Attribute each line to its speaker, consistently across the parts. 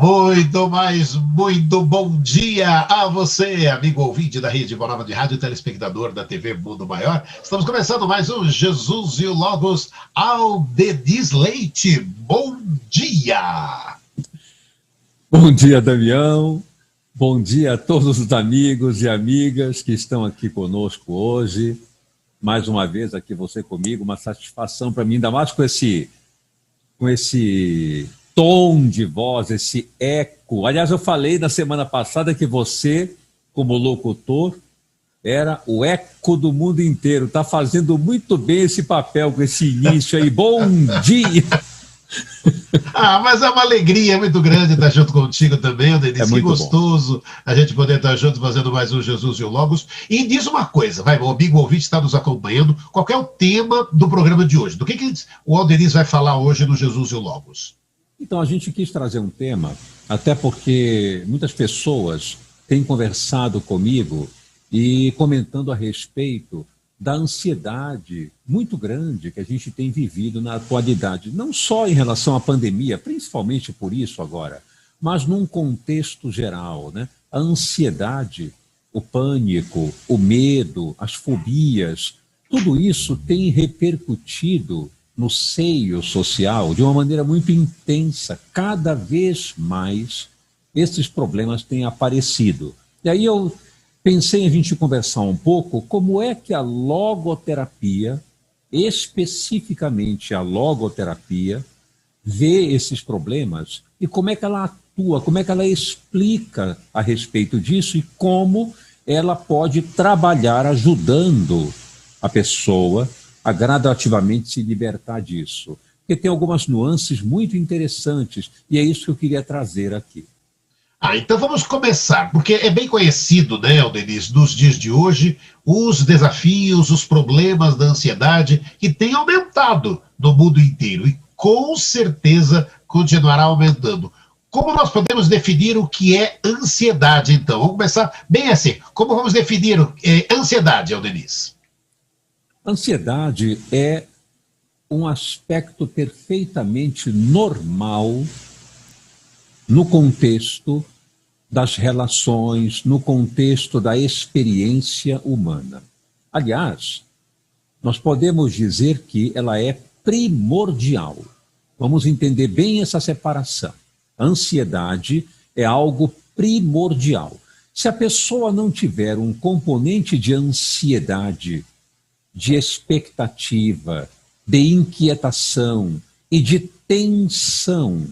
Speaker 1: Muito bom dia a você, amigo ouvinte da Rede Boa Nova de Rádio, telespectador da TV Mundo Maior. Estamos começando mais um Jesus e o Logos ao Denis Leite. Bom dia!
Speaker 2: Bom dia, Damião. Bom dia a todos os amigos e amigas que estão aqui conosco hoje. Mais uma vez aqui você comigo, uma satisfação para mim, ainda mais com esse tom de voz, esse eco. Aliás, eu falei na semana passada que você, como locutor, era o eco do mundo inteiro. Está fazendo muito bem esse papel com esse início aí. Bom dia!
Speaker 1: Mas é uma alegria muito grande estar junto contigo também, Denis. Que gostoso a gente poder estar juntos fazendo mais um Jesus e o Logos. E diz uma coisa, o amigo ouvinte está nos acompanhando. Qual é o tema do programa de hoje? Do que o Aldenis vai falar hoje no Jesus e o Logos?
Speaker 2: Então, a gente quis trazer um tema, até porque muitas pessoas têm conversado comigo e comentando a respeito da ansiedade muito grande que a gente tem vivido na atualidade, não só em relação à pandemia, principalmente por isso agora, mas num contexto geral, né? A ansiedade, o pânico, o medo, as fobias, tudo isso tem repercutido no seio social de uma maneira muito intensa. Cada vez mais esses problemas têm aparecido. E aí eu pensei em a gente conversar um pouco como é que a logoterapia, especificamente a logoterapia, vê esses problemas e como é que ela atua, como é que ela explica a respeito disso e como ela pode trabalhar ajudando a pessoa a gradativamente se libertar disso. Porque tem algumas nuances muito interessantes e é isso que eu queria trazer aqui.
Speaker 1: Então vamos começar, porque é bem conhecido, né, Denis, nos dias de hoje, os desafios, os problemas da ansiedade que têm aumentado no mundo inteiro e com certeza continuará aumentando. Como nós podemos definir o que é ansiedade, então? Vamos começar bem assim. Como vamos definir ansiedade, Denis?
Speaker 2: Ansiedade é um aspecto perfeitamente normal no contexto das relações, no contexto da experiência humana. Aliás, nós podemos dizer que ela é primordial. Vamos entender bem essa separação. A ansiedade é algo primordial. Se a pessoa não tiver um componente de ansiedade, de expectativa, de inquietação e de tensão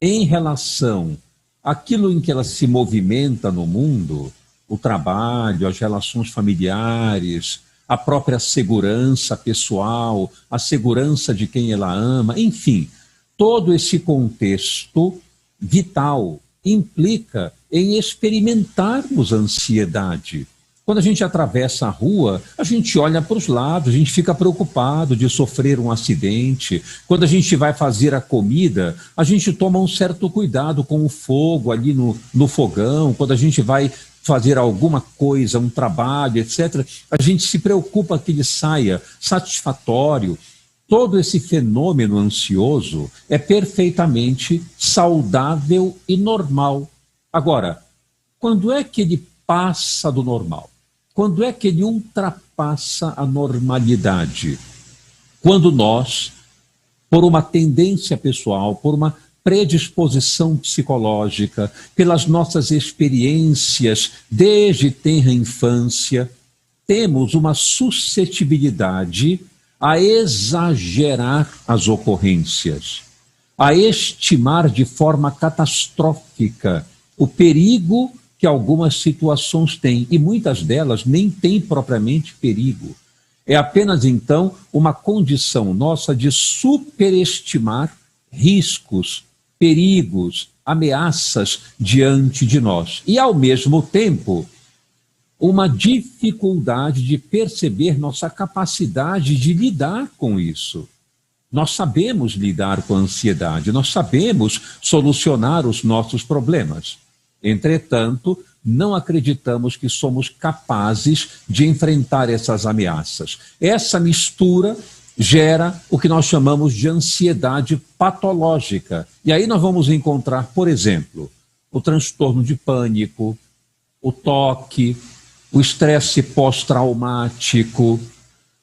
Speaker 2: em relação àquilo em que ela se movimenta no mundo, o trabalho, as relações familiares, a própria segurança pessoal, a segurança de quem ela ama, enfim, todo esse contexto vital implica em experimentarmos a ansiedade. Quando a gente atravessa a rua, a gente olha para os lados, a gente fica preocupado de sofrer um acidente. Quando a gente vai fazer a comida, a gente toma um certo cuidado com o fogo ali no fogão. Quando a gente vai fazer alguma coisa, um trabalho, etc., a gente se preocupa que ele saia satisfatório. Todo esse fenômeno ansioso é perfeitamente saudável e normal. Agora, quando é que ele passa do normal? Quando é que ele ultrapassa a normalidade? Quando nós, por uma tendência pessoal, por uma predisposição psicológica, pelas nossas experiências desde tenra infância, temos uma suscetibilidade a exagerar as ocorrências, a estimar de forma catastrófica o perigo que algumas situações têm, e muitas delas nem têm propriamente perigo. É apenas, então, uma condição nossa de superestimar riscos, perigos, ameaças diante de nós. E, ao mesmo tempo, uma dificuldade de perceber nossa capacidade de lidar com isso. Nós sabemos lidar com a ansiedade, nós sabemos solucionar os nossos problemas. Entretanto, não acreditamos que somos capazes de enfrentar essas ameaças. Essa mistura gera o que nós chamamos de ansiedade patológica. E aí nós vamos encontrar, por exemplo, o transtorno de pânico, o toque, o estresse pós-traumático,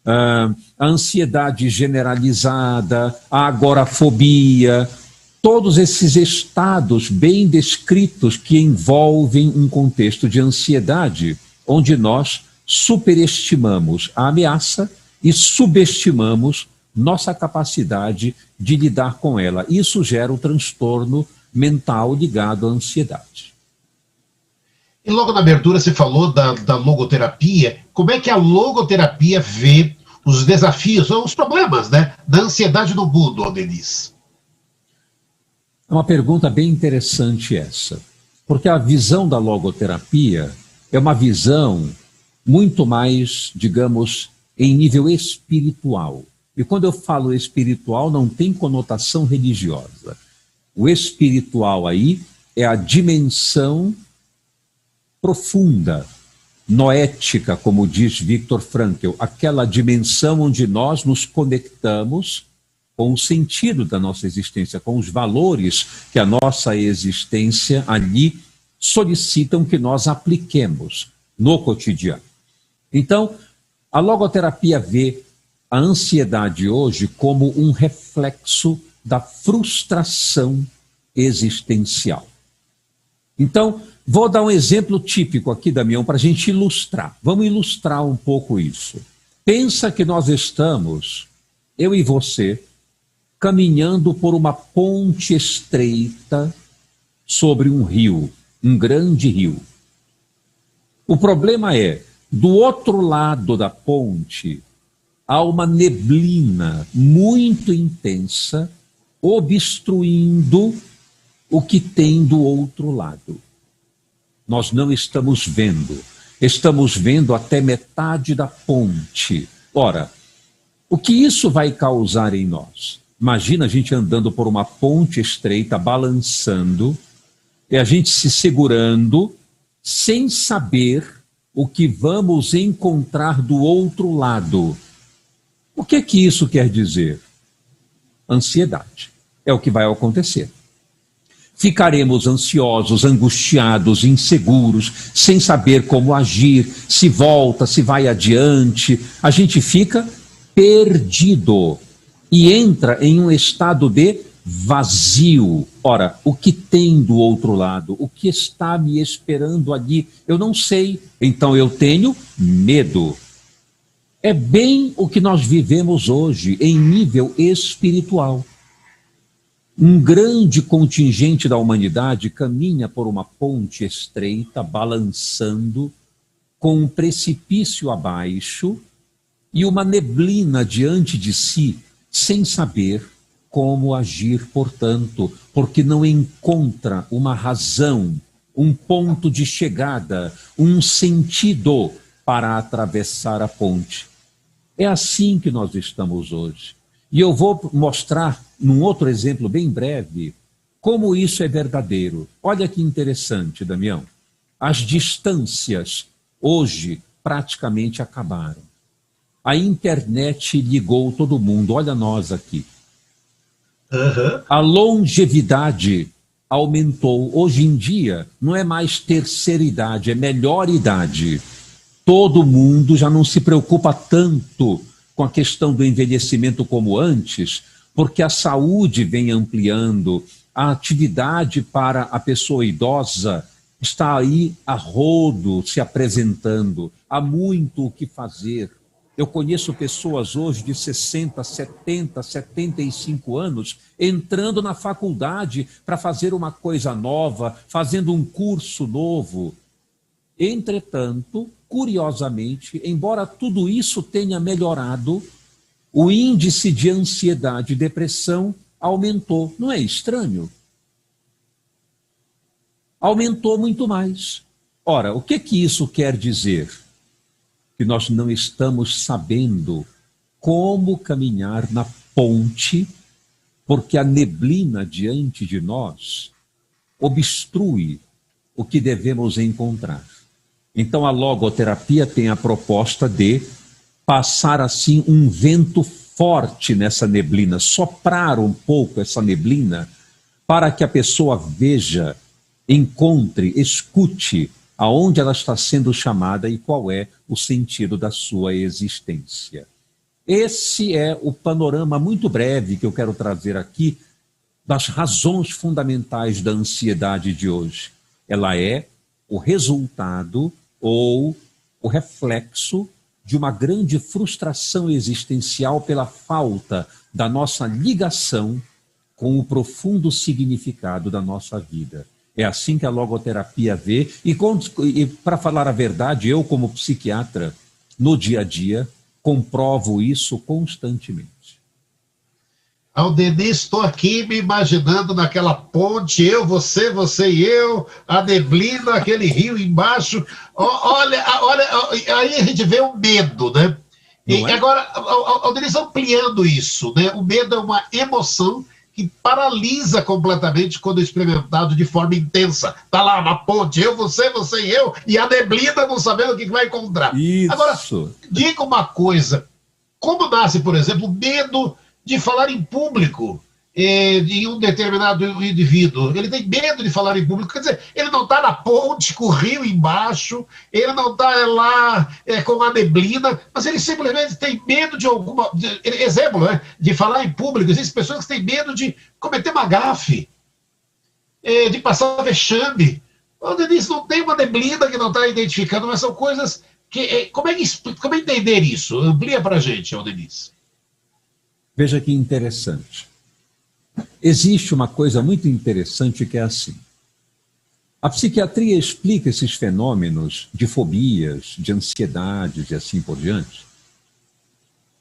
Speaker 2: a ansiedade generalizada, a agorafobia, todos esses estados bem descritos que envolvem um contexto de ansiedade, onde nós superestimamos a ameaça e subestimamos nossa capacidade de lidar com ela. Isso gera o transtorno mental ligado à ansiedade.
Speaker 1: E logo na abertura você falou da logoterapia. Como é que a logoterapia vê os desafios, os problemas, né, da ansiedade no mundo, Aldeniz?
Speaker 2: É uma pergunta bem interessante essa, porque a visão da logoterapia é uma visão muito mais, digamos, em nível espiritual. E quando eu falo espiritual, não tem conotação religiosa. O espiritual aí é a dimensão profunda, noética, como diz Viktor Frankl, aquela dimensão onde nós nos conectamos com o sentido da nossa existência, com os valores que a nossa existência ali solicitam que nós apliquemos no cotidiano. Então, a logoterapia vê a ansiedade hoje como um reflexo da frustração existencial. Então, vou dar um exemplo típico aqui, Damião, para a gente ilustrar. Vamos ilustrar um pouco isso. Pensa que nós estamos, eu e você, caminhando por uma ponte estreita sobre um rio, um grande rio. O problema é, do outro lado da ponte, há uma neblina muito intensa obstruindo o que tem do outro lado. Nós não estamos vendo até metade da ponte. Ora, o que isso vai causar em nós? Imagina a gente andando por uma ponte estreita, balançando, e a gente se segurando, sem saber o que vamos encontrar do outro lado. O que é que isso quer dizer? Ansiedade. É o que vai acontecer. Ficaremos ansiosos, angustiados, inseguros, sem saber como agir, se volta, se vai adiante. A gente fica perdido e entra em um estado de vazio. Ora, o que tem do outro lado? O que está me esperando ali? Eu não sei, então eu tenho medo. É bem o que nós vivemos hoje em nível espiritual. Um grande contingente da humanidade caminha por uma ponte estreita, balançando, com um precipício abaixo e uma neblina diante de si, sem saber como agir, portanto, porque não encontra uma razão, um ponto de chegada, um sentido para atravessar a ponte. É assim que nós estamos hoje. E eu vou mostrar, num outro exemplo bem breve, como isso é verdadeiro. Olha que interessante, Damião. As distâncias hoje praticamente acabaram. A internet ligou todo mundo, olha nós aqui. A longevidade aumentou. Hoje em dia, não é mais terceira idade, é melhor idade. Todo mundo já não se preocupa tanto com a questão do envelhecimento como antes, porque a saúde vem ampliando, a atividade para a pessoa idosa está aí a rodo se apresentando, há muito o que fazer. Eu conheço pessoas hoje de 60, 70, 75 anos entrando na faculdade para fazer uma coisa nova, fazendo um curso novo. Entretanto, curiosamente, embora tudo isso tenha melhorado, o índice de ansiedade e depressão aumentou. Não é estranho? Aumentou muito mais. Ora, o que isso quer dizer? Que nós não estamos sabendo como caminhar na ponte, porque a neblina diante de nós obstrui o que devemos encontrar. Então a logoterapia tem a proposta de passar assim um vento forte nessa neblina, soprar um pouco essa neblina, para que a pessoa veja, encontre, escute aonde ela está sendo chamada e qual é o sentido da sua existência. Esse é o panorama muito breve que eu quero trazer aqui das razões fundamentais da ansiedade de hoje. Ela é o resultado ou o reflexo de uma grande frustração existencial pela falta da nossa ligação com o profundo significado da nossa vida. É assim que a logoterapia vê, e para falar a verdade, eu como psiquiatra, no dia a dia, comprovo isso constantemente.
Speaker 1: Aldeniz, estou aqui me imaginando naquela ponte, eu, você e eu, a neblina, aquele rio embaixo. Olha, aí a gente vê o medo, né? E agora, Aldeniz, ampliando isso, né? O medo é uma emoção que paralisa completamente quando experimentado de forma intensa. Está lá na ponte, eu, você e eu, e a neblina não sabendo o que vai encontrar.
Speaker 2: Isso.
Speaker 1: Agora, diga uma coisa, como nasce, por exemplo, o medo de falar em público de um determinado indivíduo? Ele tem medo de falar em público, quer dizer, ele não está na ponte com o rio embaixo, ele não está lá com a neblina, mas ele simplesmente tem medo de alguma... exemplo, né, de falar em público. Existem pessoas que têm medo de cometer uma gafe, de passar vexame. O Denis não tem uma neblina que não está identificando, mas são coisas que... Como é entender isso? Amplia para a gente, Denis.
Speaker 2: Veja que interessante. Existe uma coisa muito interessante que é assim. A psiquiatria explica esses fenômenos de fobias, de ansiedades e assim por diante,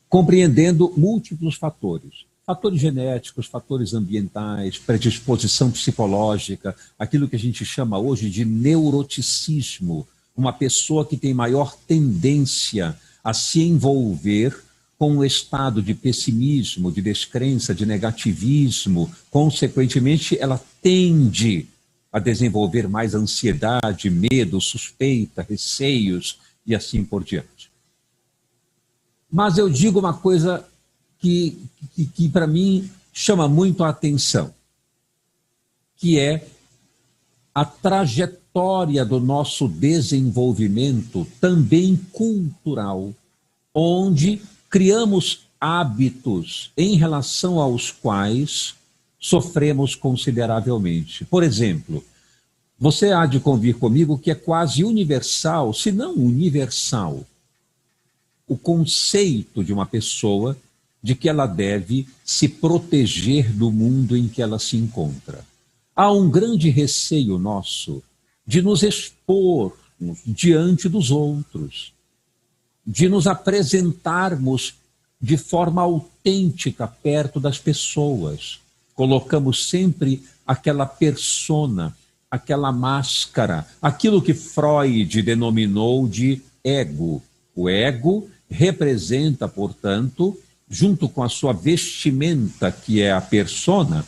Speaker 2: compreendendo múltiplos fatores. Fatores genéticos, fatores ambientais, predisposição psicológica, aquilo que a gente chama hoje de neuroticismo, uma pessoa que tem maior tendência a se envolver com um estado de pessimismo, de descrença, de negativismo. Consequentemente, ela tende a desenvolver mais ansiedade, medo, suspeita, receios e assim por diante. Mas eu digo uma coisa que para mim chama muito a atenção, que é a trajetória do nosso desenvolvimento, também cultural, onde criamos hábitos em relação aos quais sofremos consideravelmente. Por exemplo, você há de convir comigo que é quase universal, se não universal, o conceito de uma pessoa de que ela deve se proteger do mundo em que ela se encontra. Há um grande receio nosso de nos expor diante dos outros, de nos apresentarmos de forma autêntica perto das pessoas. Colocamos sempre aquela persona, aquela máscara, aquilo que Freud denominou de ego. O ego representa, portanto, junto com a sua vestimenta, que é a persona,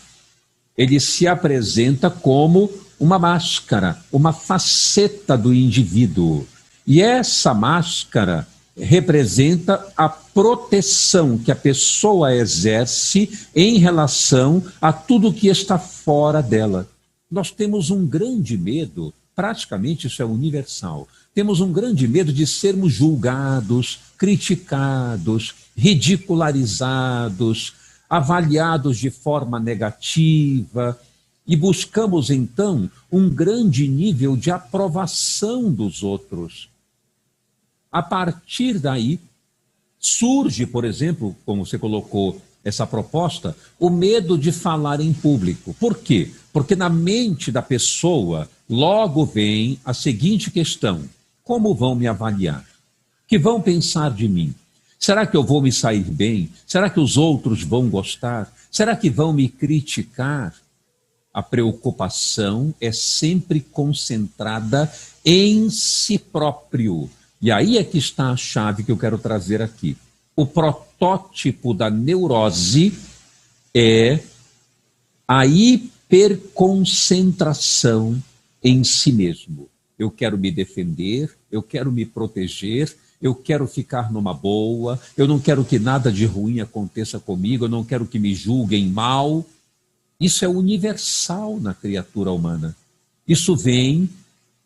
Speaker 2: ele se apresenta como uma máscara, uma faceta do indivíduo. E essa máscara representa a proteção que a pessoa exerce em relação a tudo que está fora dela. Nós temos um grande medo, praticamente isso é universal, temos um grande medo de sermos julgados, criticados, ridicularizados, avaliados de forma negativa, e buscamos então um grande nível de aprovação dos outros. A partir daí, surge, por exemplo, como você colocou essa proposta, o medo de falar em público. Por quê? Porque na mente da pessoa logo vem a seguinte questão: como vão me avaliar? O que vão pensar de mim? Será que eu vou me sair bem? Será que os outros vão gostar? Será que vão me criticar? A preocupação é sempre concentrada em si próprio. E aí é que está a chave que eu quero trazer aqui. O protótipo da neurose é a hiperconcentração em si mesmo. Eu quero me defender, eu quero me proteger, eu quero ficar numa boa, eu não quero que nada de ruim aconteça comigo, eu não quero que me julguem mal. Isso é universal na criatura humana. Isso vem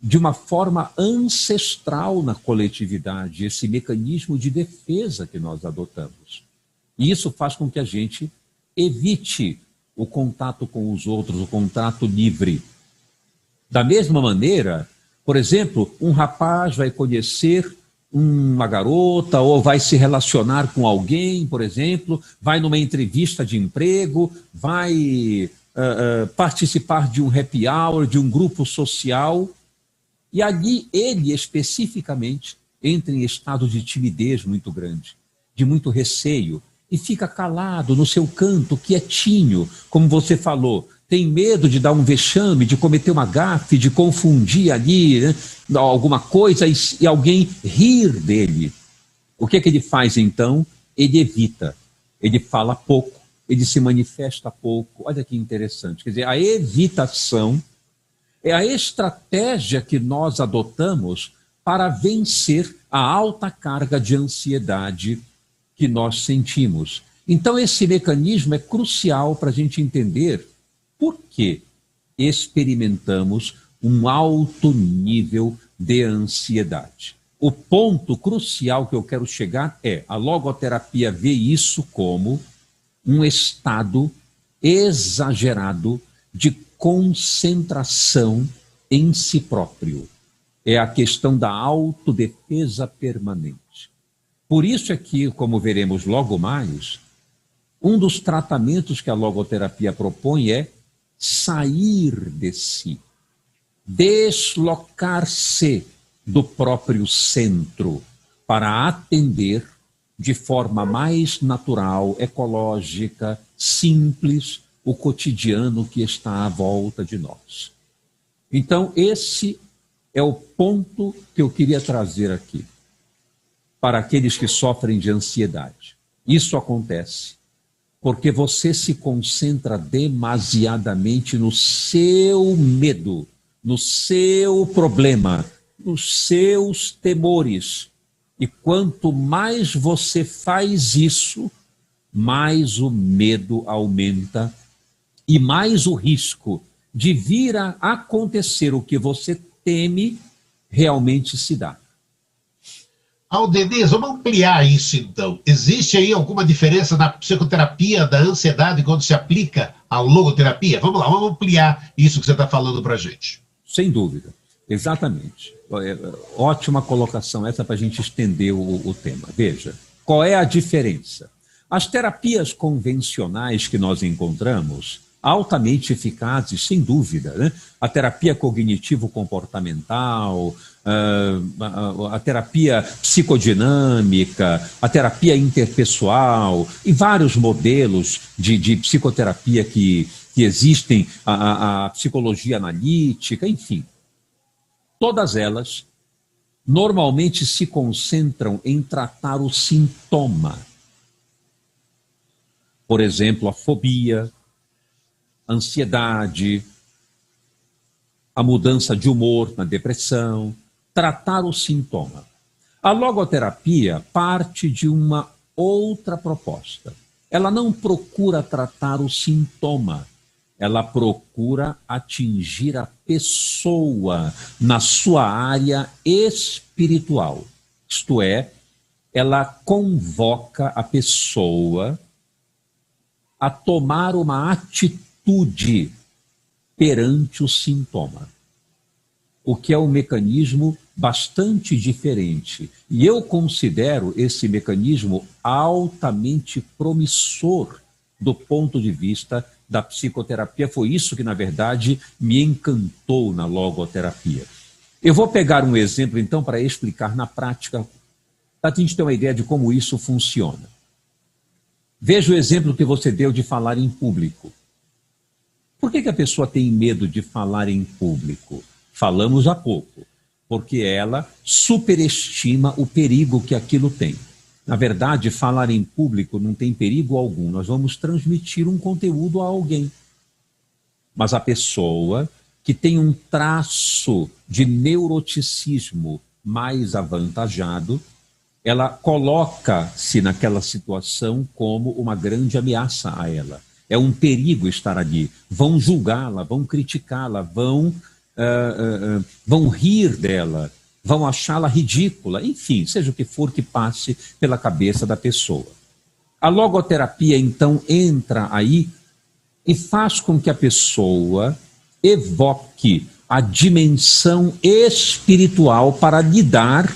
Speaker 2: de uma forma ancestral na coletividade, esse mecanismo de defesa que nós adotamos. E isso faz com que a gente evite o contato com os outros, o contato livre. Da mesma maneira, por exemplo, um rapaz vai conhecer uma garota ou vai se relacionar com alguém, por exemplo, vai numa entrevista de emprego, vai participar de um happy hour, de um grupo social, e ali ele especificamente entra em estado de timidez muito grande, de muito receio, e fica calado no seu canto, quietinho, como você falou, tem medo de dar um vexame, de cometer uma gafe, de confundir ali, né, alguma coisa e alguém rir dele. O que é que ele faz então? Ele evita, ele fala pouco, ele se manifesta pouco. Olha que interessante, quer dizer, a evitação é a estratégia que nós adotamos para vencer a alta carga de ansiedade que nós sentimos. Então, esse mecanismo é crucial para a gente entender por que experimentamos um alto nível de ansiedade. O ponto crucial que eu quero chegar é: a logoterapia vê isso como um estado exagerado de concentração em si próprio. É a questão da autodefesa permanente. Por isso é que, como veremos logo mais, um dos tratamentos que a logoterapia propõe é sair de si, deslocar-se do próprio centro para atender de forma mais natural, ecológica, simples, o cotidiano que está à volta de nós. Então, esse é o ponto que eu queria trazer aqui para aqueles que sofrem de ansiedade. Isso acontece porque você se concentra demasiadamente no seu medo, no seu problema, nos seus temores. E quanto mais você faz isso, mais o medo aumenta e mais o risco de vir a acontecer o que você teme realmente se dá.
Speaker 1: Aldenise, vamos ampliar isso então. Existe aí alguma diferença na psicoterapia da ansiedade quando se aplica a logoterapia? Vamos lá, vamos ampliar isso que você está falando para a gente.
Speaker 2: Sem dúvida, exatamente. Ótima colocação essa para a gente estender o tema. Veja, qual é a diferença? As terapias convencionais que nós encontramos, altamente eficazes, sem dúvida, né? A terapia cognitivo-comportamental, a terapia psicodinâmica, a terapia interpessoal e vários modelos de psicoterapia que existem, a psicologia analítica, enfim. Todas elas normalmente se concentram em tratar o sintoma. Por exemplo, a fobia, a ansiedade, a mudança de humor na depressão, tratar o sintoma. A logoterapia parte de uma outra proposta. Ela não procura tratar o sintoma, ela procura atingir a pessoa na sua área espiritual. Isto é, ela convoca a pessoa a tomar uma atitude perante o sintoma, o que é um mecanismo bastante diferente. E eu considero esse mecanismo altamente promissor do ponto de vista da psicoterapia. Foi isso que, na verdade, me encantou na logoterapia. Eu vou pegar um exemplo, então, para explicar na prática, para a gente ter uma ideia de como isso funciona. Veja o exemplo que você deu de falar em público. Por que a pessoa tem medo de falar em público? Falamos há pouco, porque ela superestima o perigo que aquilo tem. Na verdade, falar em público não tem perigo algum. Nós vamos transmitir um conteúdo a alguém. Mas a pessoa que tem um traço de neuroticismo mais avantajado, ela coloca-se naquela situação como uma grande ameaça a ela. É um perigo estar ali. Vão julgá-la, vão criticá-la, vão rir dela, vão achá-la ridícula, enfim, seja o que for que passe pela cabeça da pessoa. A logoterapia, então, entra aí e faz com que a pessoa evoque a dimensão espiritual para lidar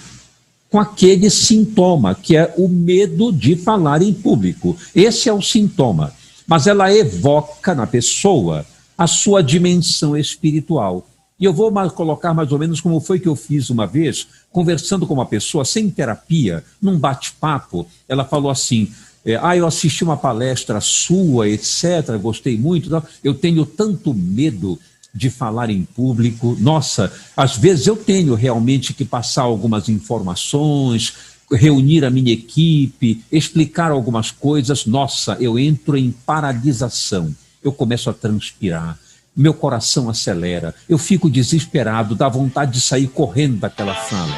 Speaker 2: com aquele sintoma, que é o medo de falar em público. Esse é o sintoma. Mas ela evoca na pessoa a sua dimensão espiritual. E eu vou colocar mais ou menos como foi que eu fiz uma vez, conversando com uma pessoa sem terapia, num bate-papo. Ela falou assim: eu assisti uma palestra sua, etc., gostei muito. Eu tenho tanto medo de falar em público. Nossa, às vezes eu tenho realmente que passar algumas informações, reunir a minha equipe, explicar algumas coisas. Nossa, eu entro em paralisação, eu começo a transpirar, meu coração acelera, eu fico desesperado, dá vontade de sair correndo daquela sala.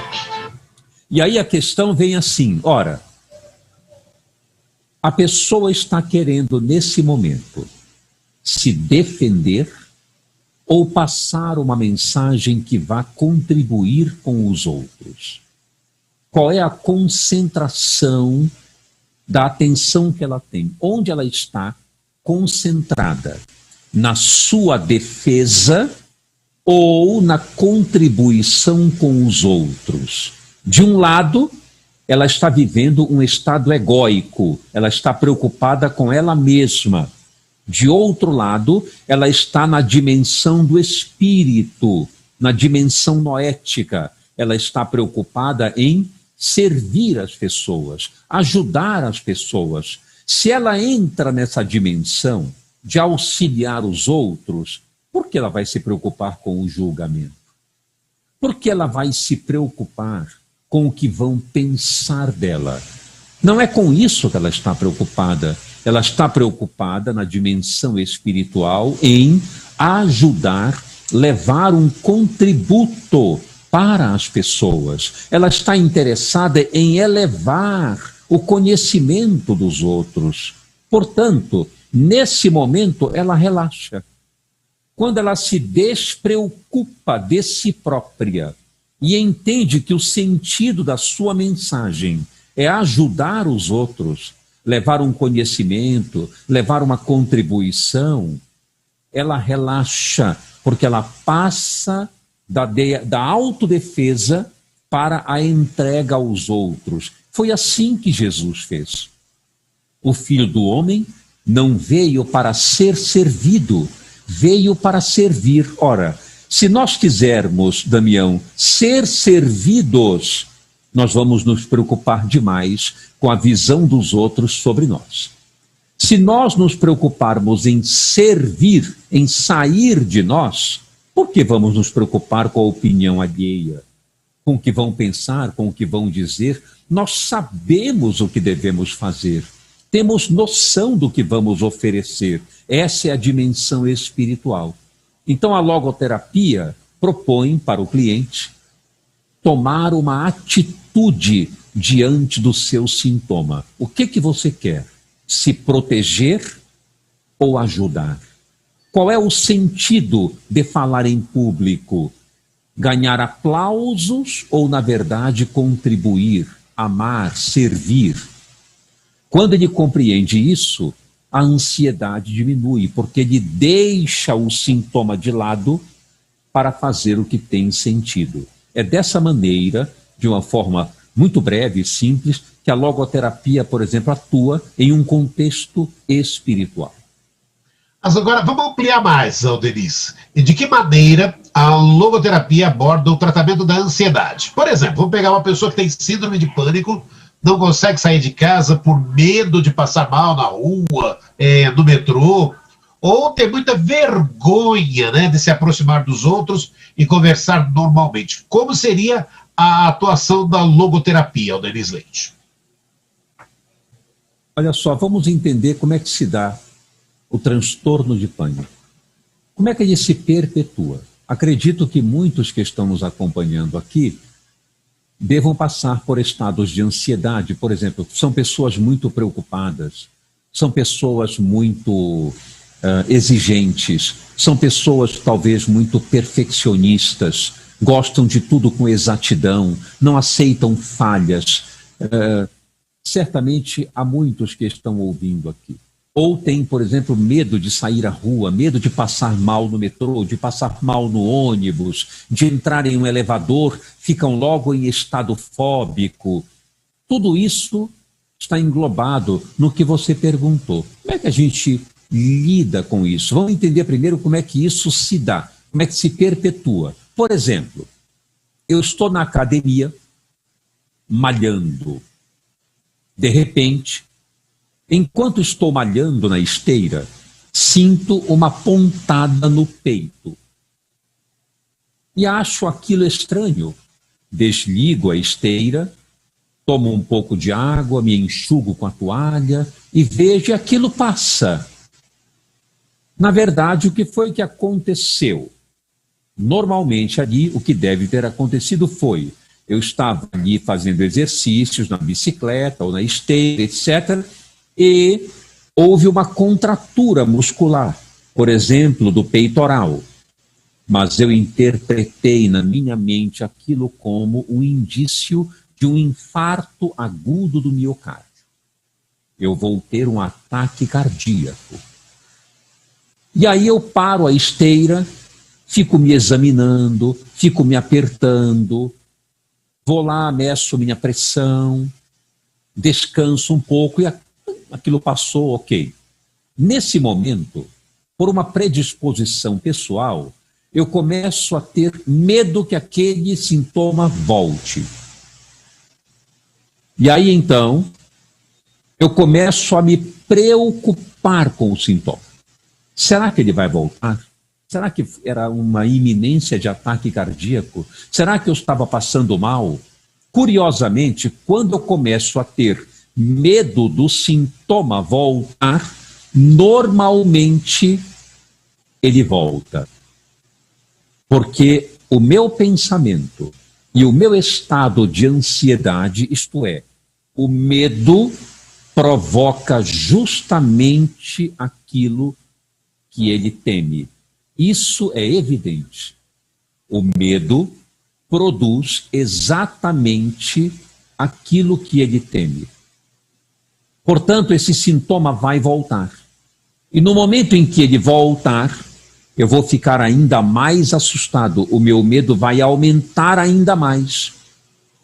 Speaker 2: E aí a questão vem assim: ora, a pessoa está querendo nesse momento se defender ou passar uma mensagem que vá contribuir com os outros? Qual é a concentração da atenção que ela tem? Onde ela está concentrada? Na sua defesa ou na contribuição com os outros? De um lado, ela está vivendo um estado egóico, ela está preocupada com ela mesma. De outro lado, ela está na dimensão do espírito, na dimensão noética. Ela está preocupada em servir as pessoas, ajudar as pessoas. Se ela entra nessa dimensão de auxiliar os outros, por que ela vai se preocupar com o julgamento? Por que ela vai se preocupar com o que vão pensar dela? Não é com isso que ela está preocupada. Ela está preocupada na dimensão espiritual em ajudar, levar um contributo para as pessoas. Ela está interessada em elevar o conhecimento dos outros. Portanto, nesse momento, ela relaxa. Quando ela se despreocupa de si própria e entende que o sentido da sua mensagem é ajudar os outros, levar um conhecimento, levar uma contribuição, ela relaxa, porque ela passa da autodefesa para a entrega aos outros. Foi assim que Jesus fez. O Filho do Homem não veio para ser servido, veio para servir. Ora, se nós quisermos, Damião, ser servidos, nós vamos nos preocupar demais com a visão dos outros sobre nós. Se nós nos preocuparmos em servir, em sair de nós, por que vamos nos preocupar com a opinião alheia? Com o que vão pensar, com o que vão dizer? Nós sabemos o que devemos fazer. Temos noção do que vamos oferecer. Essa é a dimensão espiritual. Então a logoterapia propõe para o cliente tomar uma atitude diante do seu sintoma. O que você quer? Se proteger ou ajudar? Qual é o sentido de falar em público? Ganhar aplausos ou, na verdade, contribuir, amar, servir? Quando ele compreende isso, a ansiedade diminui, porque ele deixa o sintoma de lado para fazer o que tem sentido. É dessa maneira, de uma forma muito breve e simples, que a logoterapia, por exemplo, atua em um contexto espiritual.
Speaker 1: Mas agora vamos ampliar mais, Aldeniz. E de que maneira a logoterapia aborda o tratamento da ansiedade? Por exemplo, vamos pegar uma pessoa que tem síndrome de pânico, não consegue sair de casa por medo de passar mal na rua, no metrô, ou tem muita vergonha, né, de se aproximar dos outros e conversar normalmente. Como seria a atuação da logoterapia, Aldeniz Leite?
Speaker 2: Olha só, vamos entender como é que se dá o transtorno de pânico. Como é que ele se perpetua? Acredito que muitos que estão nos acompanhando aqui devam passar por estados de ansiedade, por exemplo, são pessoas muito preocupadas, são pessoas muito exigentes, são pessoas talvez muito perfeccionistas, gostam de tudo com exatidão, não aceitam falhas. Certamente há muitos que estão ouvindo aqui. Ou têm, por exemplo, medo de sair à rua, medo de passar mal no metrô, de passar mal no ônibus, de entrar em um elevador, ficam logo em estado fóbico. Tudo isso está englobado no que você perguntou. Como é que a gente lida com isso? Vamos entender primeiro como é que isso se dá, como é que se perpetua. Por exemplo, eu estou na academia, malhando. De repente, enquanto estou malhando na esteira, sinto uma pontada no peito. E acho aquilo estranho. Desligo a esteira, tomo um pouco de água, me enxugo com a toalha e vejo que aquilo passa. Na verdade, o que foi que aconteceu? Normalmente ali, o que deve ter acontecido foi, eu estava ali fazendo exercícios na bicicleta ou na esteira, etc., e houve uma contratura muscular, por exemplo, do peitoral. Mas eu interpretei na minha mente aquilo como um indício de um infarto agudo do miocárdio. Eu vou ter um ataque cardíaco. E aí eu paro a esteira, fico me examinando, fico me apertando, vou lá, meço minha pressão, descanso um pouco e aquilo passou, ok. Nesse momento, por uma predisposição pessoal, eu começo a ter medo que aquele sintoma volte. E aí, então, eu começo a me preocupar com o sintoma. Será que ele vai voltar? Será que era uma iminência de ataque cardíaco? Será que eu estava passando mal? Curiosamente, quando eu começo a ter medo do sintoma voltar, normalmente ele volta. Porque o meu pensamento e o meu estado de ansiedade, isto é, o medo provoca justamente aquilo que ele teme. Isso é evidente. O medo produz exatamente aquilo que ele teme. Portanto, esse sintoma vai voltar. E no momento em que ele voltar, eu vou ficar ainda mais assustado. O meu medo vai aumentar ainda mais.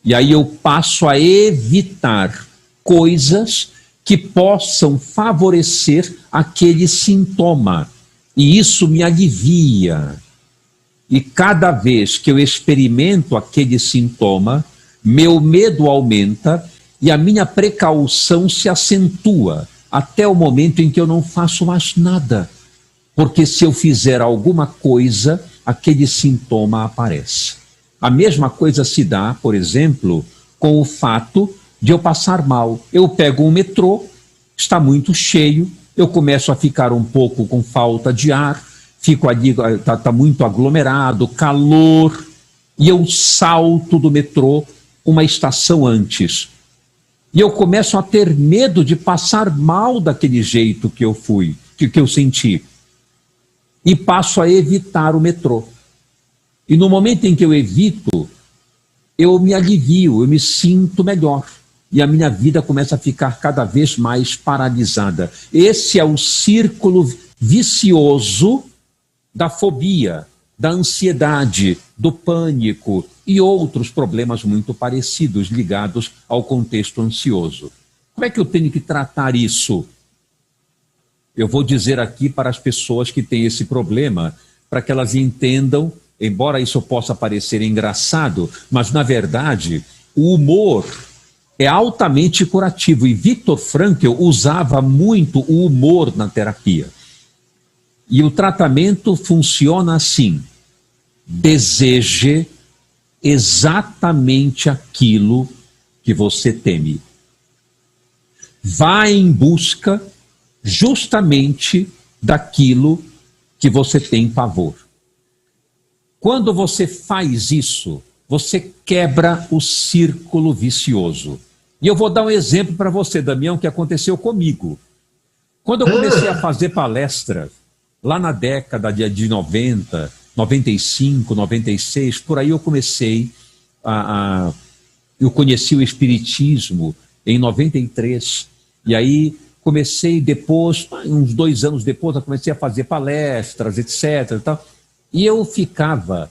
Speaker 2: E aí eu passo a evitar coisas que possam favorecer aquele sintoma. E isso me alivia. E cada vez que eu experimento aquele sintoma, meu medo aumenta e a minha precaução se acentua até o momento em que eu não faço mais nada. Porque se eu fizer alguma coisa, aquele sintoma aparece. A mesma coisa se dá, por exemplo, com o fato de eu passar mal. Eu pego um metrô, está muito cheio, eu começo a ficar um pouco com falta de ar, fico ali, está muito aglomerado, calor, e eu salto do metrô uma estação antes. E eu começo a ter medo de passar mal daquele jeito que eu fui, que eu senti. E passo a evitar o metrô. E no momento em que eu evito, eu me alivio, eu me sinto melhor. E a minha vida começa a ficar cada vez mais paralisada. Esse é o círculo vicioso da fobia, da ansiedade, do pânico e outros problemas muito parecidos ligados ao contexto ansioso. Como é que eu tenho que tratar isso? Eu vou dizer aqui para as pessoas que têm esse problema, para que elas entendam, embora isso possa parecer engraçado, mas na verdade o humor é altamente curativo, e Viktor Frankl usava muito o humor na terapia. E o tratamento funciona assim: deseje exatamente aquilo que você teme. Vá em busca justamente daquilo que você tem pavor. Quando você faz isso, você quebra o círculo vicioso. E eu vou dar um exemplo para você, Damião, que aconteceu comigo. Quando eu comecei a fazer palestra, lá na década de 90, 95, 96, por aí eu comecei eu conheci o Espiritismo em 93, e aí comecei depois, uns 2 anos depois, eu comecei a fazer palestras, etc. E tal, e eu ficava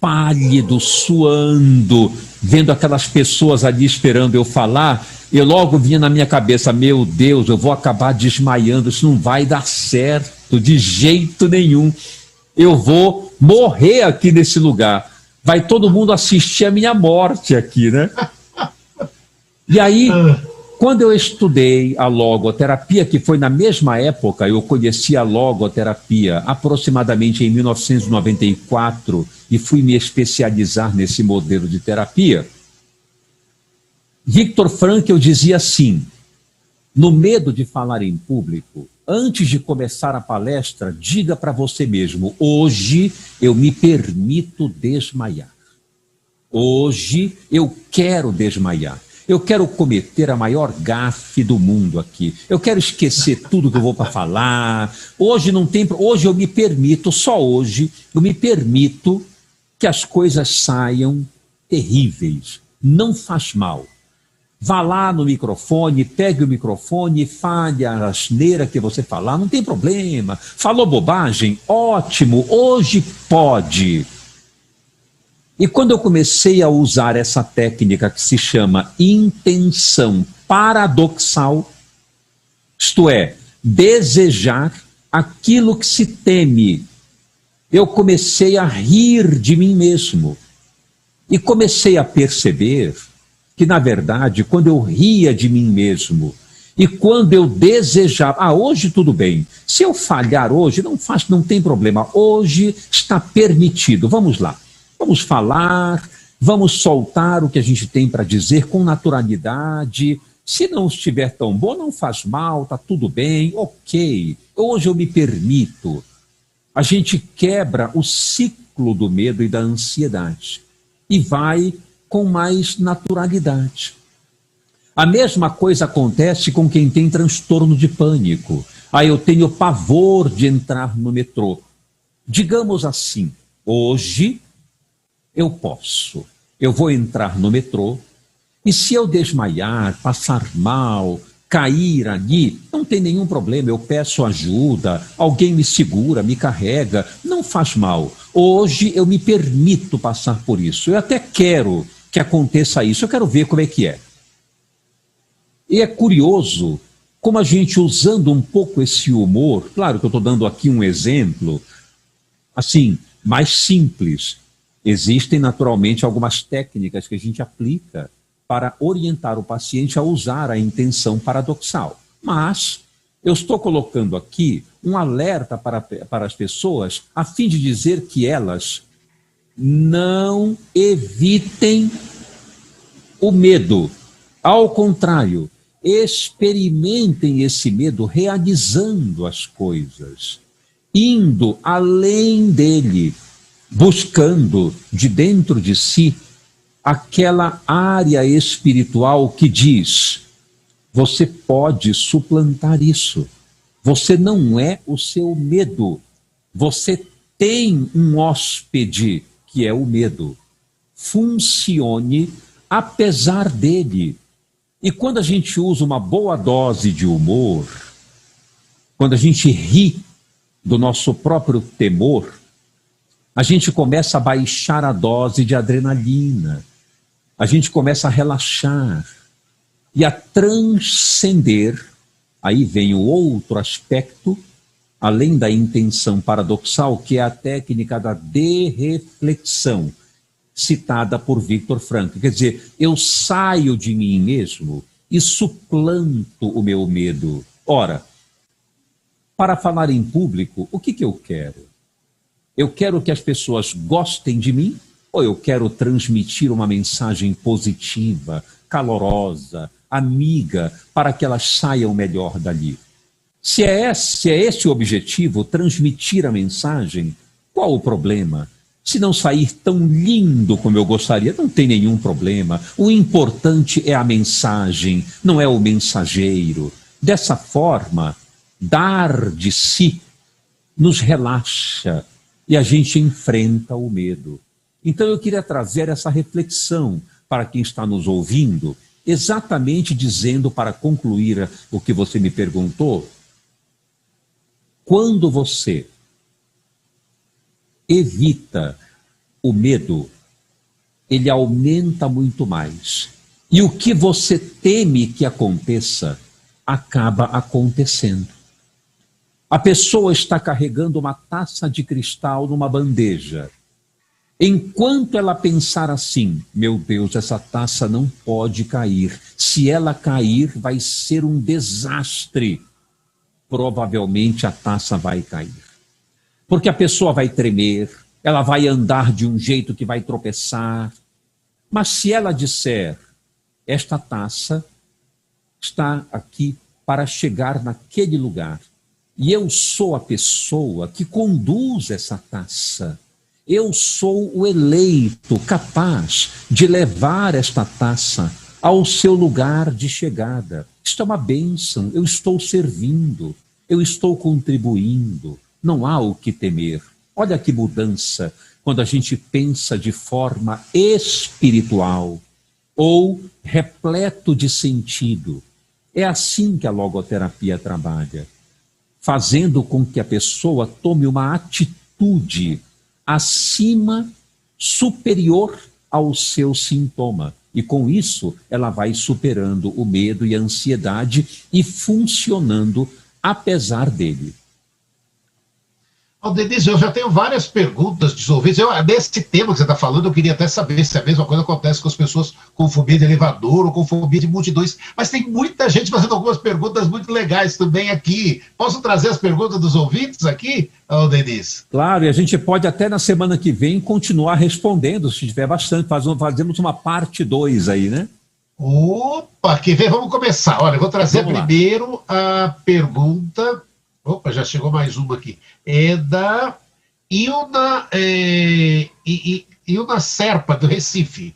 Speaker 2: pálido, suando, vendo aquelas pessoas ali esperando eu falar, e logo vinha na minha cabeça, meu Deus, eu vou acabar desmaiando, isso não vai dar certo, de jeito nenhum. Eu vou morrer aqui nesse lugar. Vai todo mundo assistir a minha morte aqui, né? E aí, quando eu estudei a logoterapia, que foi na mesma época, eu conheci a logoterapia aproximadamente em 1994 e fui me especializar nesse modelo de terapia. Viktor Frankl dizia assim: no medo de falar em público, antes de começar a palestra, diga para você mesmo, hoje eu me permito desmaiar. Hoje eu quero desmaiar. Eu quero cometer a maior gafe do mundo aqui. Eu quero esquecer tudo que eu vou para falar. Hoje eu me permito, só hoje, eu me permito que as coisas saiam terríveis. Não faz mal. Vá lá no microfone, pegue o microfone e fale a asneira que você falar, não tem problema. Falou bobagem? Ótimo, hoje pode. E quando eu comecei a usar essa técnica que se chama intenção paradoxal, isto é, desejar aquilo que se teme, eu comecei a rir de mim mesmo. E comecei a perceber que, na verdade, quando eu ria de mim mesmo e quando eu desejava, hoje tudo bem, se eu falhar hoje, não tem problema, hoje está permitido, vamos lá, vamos falar, vamos soltar o que a gente tem para dizer com naturalidade, se não estiver tão bom, não faz mal, está tudo bem, ok, hoje eu me permito. A gente quebra o ciclo do medo e da ansiedade e vai com mais naturalidade. A mesma coisa acontece com quem tem transtorno de pânico. Eu tenho pavor de entrar no metrô. Digamos assim, hoje eu posso. Eu vou entrar no metrô e se eu desmaiar, passar mal, cair ali, não tem nenhum problema, eu peço ajuda, alguém me segura, me carrega, não faz mal. Hoje eu me permito passar por isso. Eu até quero que aconteça isso, eu quero ver como é que é. E é curioso como a gente, usando um pouco esse humor, claro que eu estou dando aqui um exemplo, assim, mais simples. Existem naturalmente algumas técnicas que a gente aplica para orientar o paciente a usar a intenção paradoxal. Mas eu estou colocando aqui um alerta para as pessoas, a fim de dizer que elas não evitem o medo. Ao contrário, experimentem esse medo realizando as coisas, indo além dele, buscando de dentro de si aquela área espiritual que diz: você pode suplantar isso. Você não é o seu medo. Você tem um hóspede que é o medo. Funcione apesar dele. E quando a gente usa uma boa dose de humor, quando a gente ri do nosso próprio temor, a gente começa a baixar a dose de adrenalina, a gente começa a relaxar e a transcender. Aí vem o outro aspecto, além da intenção paradoxal, que é a técnica da derreflexão, citada por Viktor Frankl. Quer dizer, eu saio de mim mesmo e suplanto o meu medo. Ora, para falar em público, o que eu quero? Eu quero que as pessoas gostem de mim ou eu quero transmitir uma mensagem positiva, calorosa, amiga, para que elas saiam melhor dali? Se é esse o objetivo, transmitir a mensagem, qual o problema? Se não sair tão lindo como eu gostaria, não tem nenhum problema. O importante é a mensagem, não é o mensageiro. Dessa forma, dar de si nos relaxa e a gente enfrenta o medo. Então eu queria trazer essa reflexão para quem está nos ouvindo, exatamente dizendo, para concluir o que você me perguntou, quando você evita o medo, ele aumenta muito mais. E o que você teme que aconteça, acaba acontecendo. A pessoa está carregando uma taça de cristal numa bandeja. Enquanto ela pensar assim, meu Deus, essa taça não pode cair. Se ela cair, vai ser um desastre. Provavelmente a taça vai cair. Porque a pessoa vai tremer, ela vai andar de um jeito que vai tropeçar. Mas se ela disser, esta taça está aqui para chegar naquele lugar, e eu sou a pessoa que conduz essa taça, eu sou o eleito capaz de levar esta taça ao seu lugar de chegada. Isto é uma bênção, eu estou servindo, eu estou contribuindo, não há o que temer. Olha que mudança quando a gente pensa de forma espiritual ou repleto de sentido. É assim que a logoterapia trabalha, fazendo com que a pessoa tome uma atitude acima, superior ao seu sintoma. E com isso, ela vai superando o medo e a ansiedade e funcionando apesar dele.
Speaker 1: Denise, eu já tenho várias perguntas de ouvintes. Nesse tema que você está falando, eu queria até saber se a mesma coisa acontece com as pessoas com fobia de elevador ou com fobia de multidões. Mas tem muita gente fazendo algumas perguntas muito legais também aqui. Posso trazer as perguntas dos ouvintes aqui, Denise?
Speaker 2: Claro, e a gente pode até na semana que vem continuar respondendo, se tiver bastante. Fazemos uma parte 2 aí, né?
Speaker 1: Opa, que vem, vamos começar. Olha, eu vou trazer primeiro a pergunta. Opa, já chegou mais uma aqui. É da Ilna Serpa, do Recife.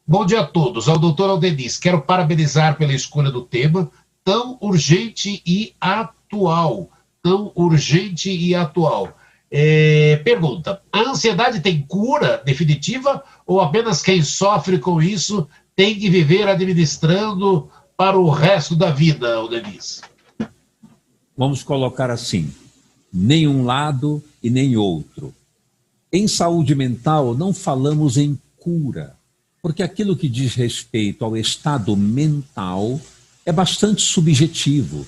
Speaker 1: Bom dia a todos. Ao doutor Aldenis, quero parabenizar pela escolha do tema tão urgente e atual. Tão urgente e atual. Pergunta, a ansiedade tem cura definitiva ou apenas quem sofre com isso tem que viver administrando para o resto da vida, Aldenis?
Speaker 2: Vamos colocar assim, nem um lado e nem outro. Em saúde mental, não falamos em cura, porque aquilo que diz respeito ao estado mental é bastante subjetivo.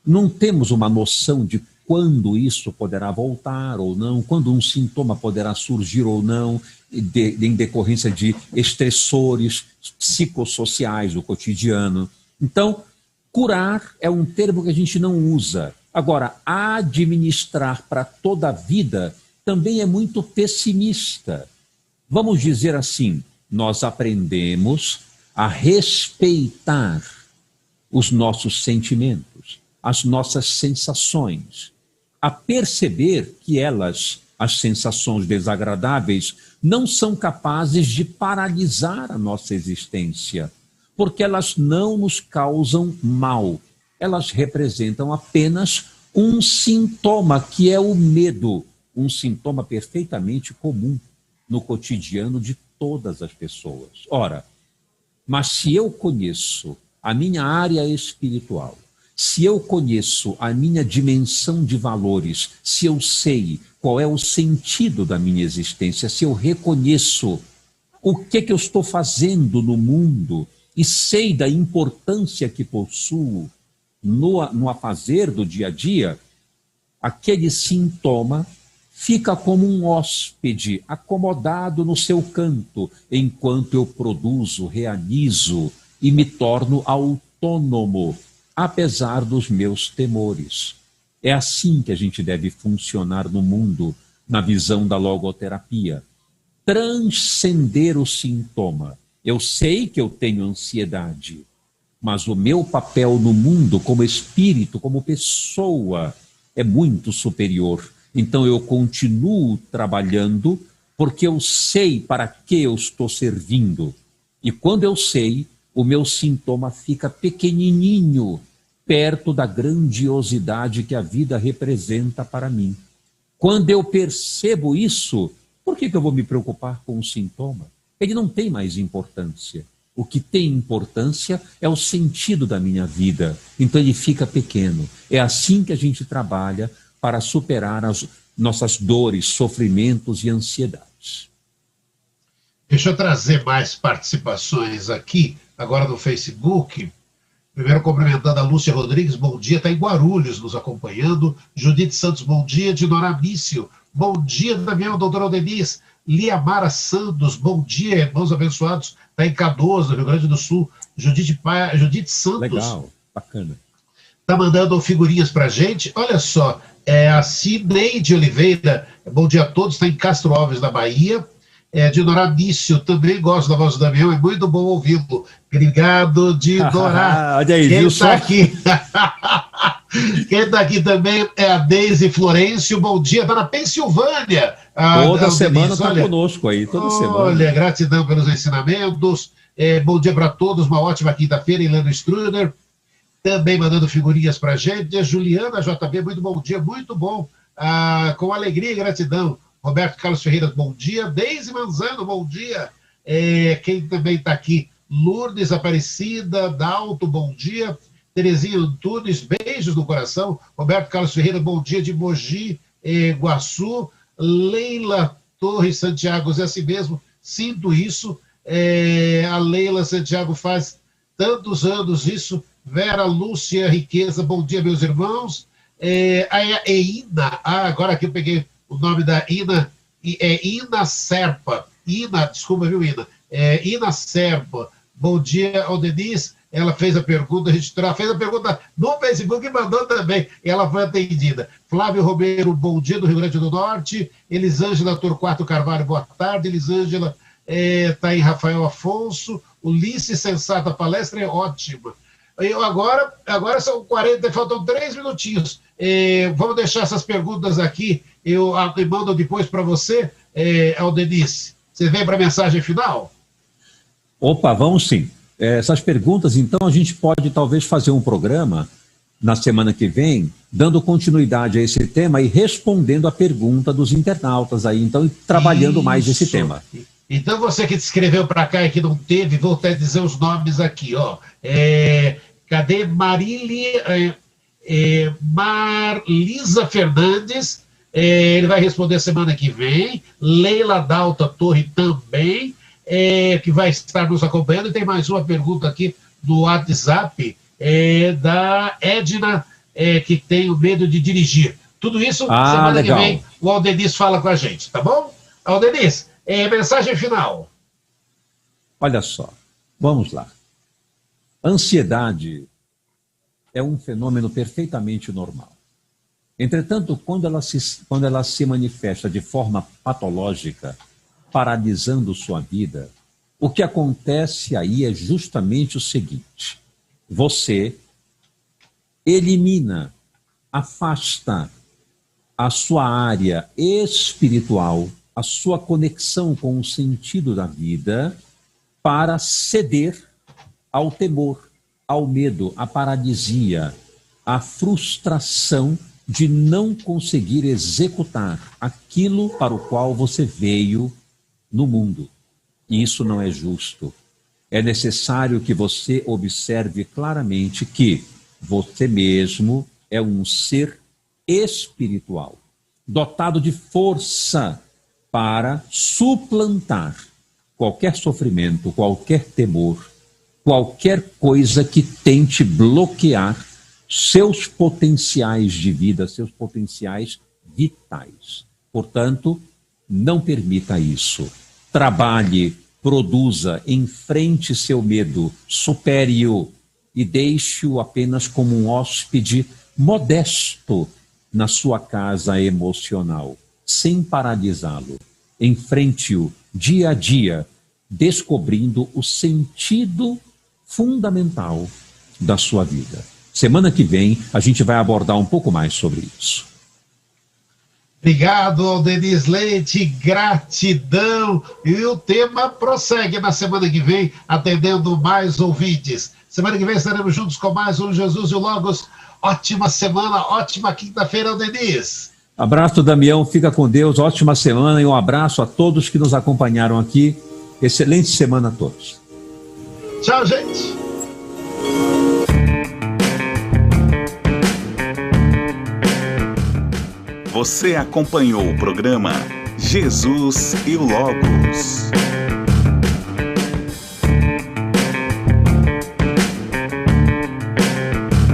Speaker 2: Não temos uma noção de quando isso poderá voltar ou não, quando um sintoma poderá surgir ou não, em decorrência de estressores psicossociais do cotidiano. Então, curar é um termo que a gente não usa. Agora, administrar para toda a vida também é muito pessimista. Vamos dizer assim, nós aprendemos a respeitar os nossos sentimentos, as nossas sensações, a perceber que elas, as sensações desagradáveis, não são capazes de paralisar a nossa existência, porque elas não nos causam mal. Elas representam apenas um sintoma, que é o medo, um sintoma perfeitamente comum no cotidiano de todas as pessoas. Ora, mas se eu conheço a minha área espiritual, se eu conheço a minha dimensão de valores, se eu sei qual é o sentido da minha existência, se eu reconheço o que eu estou fazendo no mundo, e sei da importância que possuo no afazer do dia a dia, aquele sintoma fica como um hóspede acomodado no seu canto, enquanto eu produzo, realizo e me torno autônomo, apesar dos meus temores. É assim que a gente deve funcionar no mundo, na visão da logoterapia. Transcender o sintoma. Eu sei que eu tenho ansiedade, mas o meu papel no mundo como espírito, como pessoa, é muito superior. Então eu continuo trabalhando porque eu sei para que eu estou servindo. E quando eu sei, o meu sintoma fica pequenininho, perto da grandiosidade que a vida representa para mim. Quando eu percebo isso, por que eu vou me preocupar com o sintoma? Ele não tem mais importância. O que tem importância é o sentido da minha vida. Então ele fica pequeno. É assim que a gente trabalha para superar as nossas dores, sofrimentos e ansiedades.
Speaker 1: Deixa eu trazer mais participações aqui, agora no Facebook. Primeiro cumprimentando a Lúcia Rodrigues, bom dia, está em Guarulhos nos acompanhando. Judite Santos, bom dia. Dinora Mício, bom dia, Damião, doutora Denise. Liamara Santos, bom dia, irmãos abençoados, está em Canoas, no Rio Grande do Sul. Judite Santos.
Speaker 2: Legal, bacana.
Speaker 1: Está mandando figurinhas para a gente. Olha só, a Cineide Oliveira, bom dia a todos, está em Castro Alves, na Bahia. Dinora Mício, também gosto da voz do Damião, é muito bom ouvi-lo. Obrigado, Dinora.
Speaker 2: Olha aí,
Speaker 1: quem
Speaker 2: viu
Speaker 1: está aqui? Quem está aqui também é a Deise Florencio, bom dia, está na Pensilvânia.
Speaker 2: Toda semana está conosco aí, toda semana.
Speaker 1: Olha, gratidão pelos ensinamentos. Bom dia para todos, uma ótima quinta-feira, Ilana Struder. Também mandando figurinhas para a gente. A Juliana JB, muito bom dia, muito bom. Com alegria e gratidão. Roberto Carlos Ferreira, bom dia. Deise Manzano, bom dia. Quem também está aqui? Lourdes Aparecida, Dalto, bom dia. Terezinha Antunes, beijos no coração. Roberto Carlos Ferreira, bom dia, de Mogi Guaçu. Leila Torres Santiago, é assim mesmo, sinto isso. A Leila Santiago faz tantos anos isso. Vera Lúcia Riqueza, bom dia, meus irmãos. A Ina, agora aqui eu peguei o nome da Ina, Ina Serpa. Ina, desculpa, viu, Ina? Ina Serpa, bom dia ao Denise. Ela fez a pergunta, a gente fez a pergunta no Facebook e mandou também. Ela foi atendida. Flávio Romero, bom dia, do Rio Grande do Norte. Elisângela Torquato Carvalho, boa tarde. Elisângela está em Rafael Afonso. Ulisses Sensata, a palestra é ótima. Agora são 40, faltam 3 minutinhos. Vamos deixar essas perguntas aqui. Eu mando depois para você, Denise. Você vem para a mensagem final?
Speaker 2: Opa, vamos sim. Essas perguntas, então, a gente pode talvez fazer um programa na semana que vem, dando continuidade a esse tema e respondendo a pergunta dos internautas aí, então, trabalhando mais esse tema.
Speaker 1: Então, você que escreveu para cá e que não teve, vou até dizer os nomes aqui, ó. Cadê Marlisa Fernandes? Ele vai responder semana que vem. Leila Dalta Torre também. Que vai estar nos acompanhando. E tem mais uma pergunta aqui no WhatsApp da Edna, que tem o medo de dirigir. Tudo isso, semana legal. Que vem, o Aldenis fala com a gente, tá bom? Aldenis, mensagem final.
Speaker 2: Olha só, vamos lá. Ansiedade é um fenômeno perfeitamente normal. Entretanto, quando ela se manifesta de forma patológica, paralisando sua vida, o que acontece aí é justamente o seguinte: você elimina, afasta a sua área espiritual, a sua conexão com o sentido da vida, para ceder ao temor, ao medo, à paralisia, à frustração de não conseguir executar aquilo para o qual você veio no mundo. E isso não é justo. É necessário que você observe claramente que você mesmo é um ser espiritual, dotado de força para suplantar qualquer sofrimento, qualquer temor, qualquer coisa que tente bloquear seus potenciais de vida, seus potenciais vitais. Portanto, não permita isso. Trabalhe, produza, enfrente seu medo, supere-o e deixe-o apenas como um hóspede modesto na sua casa emocional, sem paralisá-lo. Enfrente-o dia a dia, descobrindo o sentido fundamental da sua vida. Semana que vem a gente vai abordar um pouco mais sobre isso.
Speaker 1: Obrigado ao Denis Leite, gratidão. E o tema prossegue na semana que vem, atendendo mais ouvintes. Semana que vem estaremos juntos com mais um Jesus e o Logos. Ótima semana, ótima quinta-feira, Denis.
Speaker 2: Abraço, Damião, fica com Deus, ótima semana e um abraço a todos que nos acompanharam aqui. Excelente semana a todos.
Speaker 1: Tchau, gente.
Speaker 3: Você acompanhou o programa Jesus e o Logos.